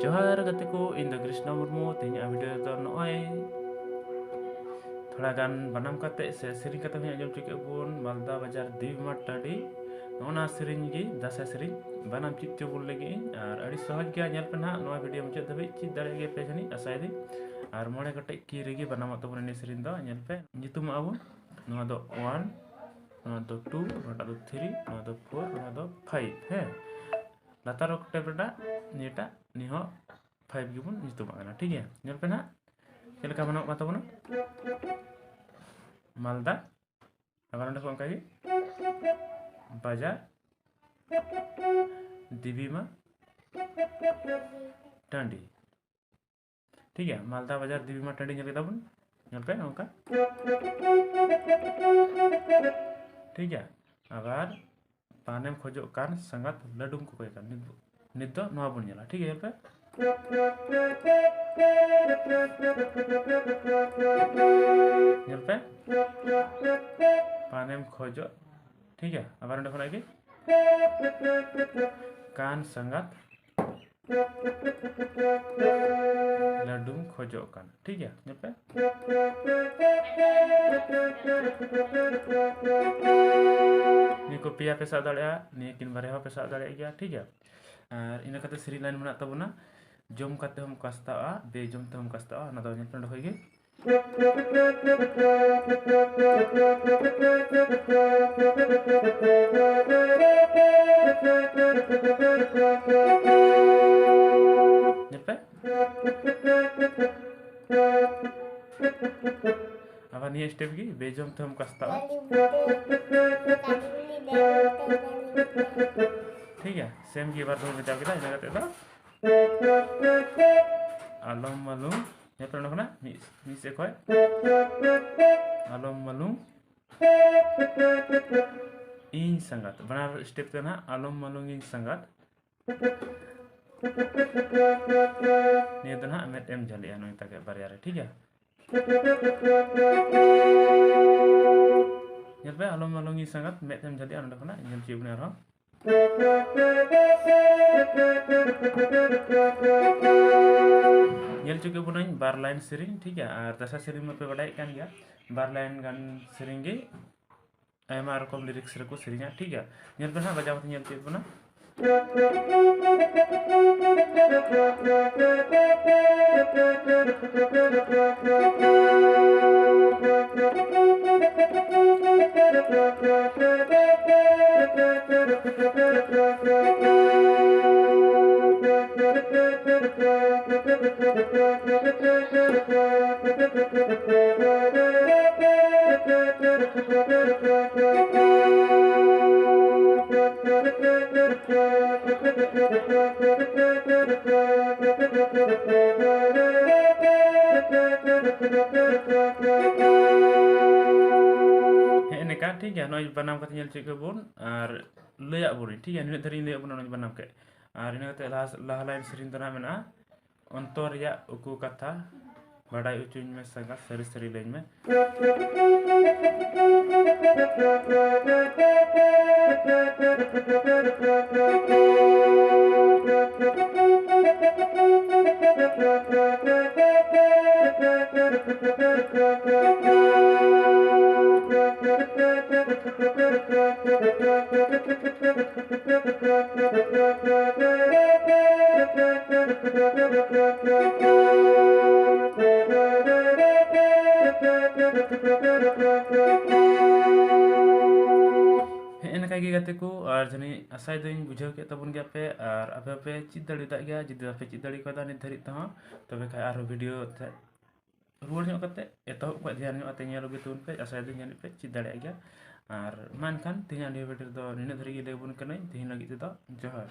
Johar gatiku Indo Krishna Murmu tinya video to noy थोड़ा गान बनाम कते से सेरिंग कते हमें आंजम चुके बुन मालदा बाजार दीवमा टाडी नोना सेरिंग गी दासा सेरिंग बनाम चित चुबुल लगी और अड़ी सहज गया नेल पे ना नोआ वीडियो मुझे दबे चित दाड़े गे पे जनी आसाय दी और मोड़े कटे की रेगी बनाम तो बने सेरिंग दो नेल पे नितुम आबुन नोआ दो 1 नोआ दो 2 नोआ दो 3 नोआ दो 4 नोआ दो 5 है लातार टेप रेडा नीटा निहो 5 गिबुन नितुम आगना ठीक है नेल पे ना चलका बनाम मातो बना Malda agar anda kong kaki bajar दिबीमा टांडी ठीक है मालदा बाजार दिबीमा टांडी nyari tabun nyampe nongka ठीक है agar panem खोजो kan sangat ladum ko kan nit do no bun nyala ठीक है nyampe nyampe panem खोजो ठीक है agar anda kong lagi kan sangat ladum खोजोkan ठीक है nyampe ni ko pia pesa dalea ni kin bareha pesa dalea gya ठीक है और ina kate seri line mena tabuna jom kate hum kasta a be jom te hum kasta a na do nyampe ndo hoige nyampe अब नी step की बेजम तो हम कस्ता ठीक है सेम की बार दो बता के ना करते तो आलम मालूम ये तो ना मिस एक है आलम मालूम इन संगत बना स्टेप तो ना आलम मालूम इन संगत ये तो ना मैं एम जले है नोई तक बारे यार ठीक है nyel pe along alongi sangat met em jadi anu dakona nyel ci bener ho nyel juga punain bar line sering ठीक है और दसा sering में पे बड़ाई kan ya bar line gan sering ge एमा रकम लिरिक्स रको sering ठीक है nyel पे ना बजाव nyel ci puna ini kan ठीक है नोई बनाम कते nyel cek bun ar leyak bun ठीक है nih dari leyak bun nोई बनाम ke ar ini kate lah lain sering tanah mena ontor ya uku kata badai ucuin me sangat seri-seri lain me kayak gitu ku ar jani asai doin bujau ke tabun gya pe ar ape chit dali ta gya jidi ape chit dali ko ta ni dhari ta tobe kai aro video ruol nyok kate eto ko dhyan nyok ate nyalo gitu pe asai doin nyani pe chit dali gya ar man kan tinya di video do ni dhari gi lebun kanai tin lagi to johar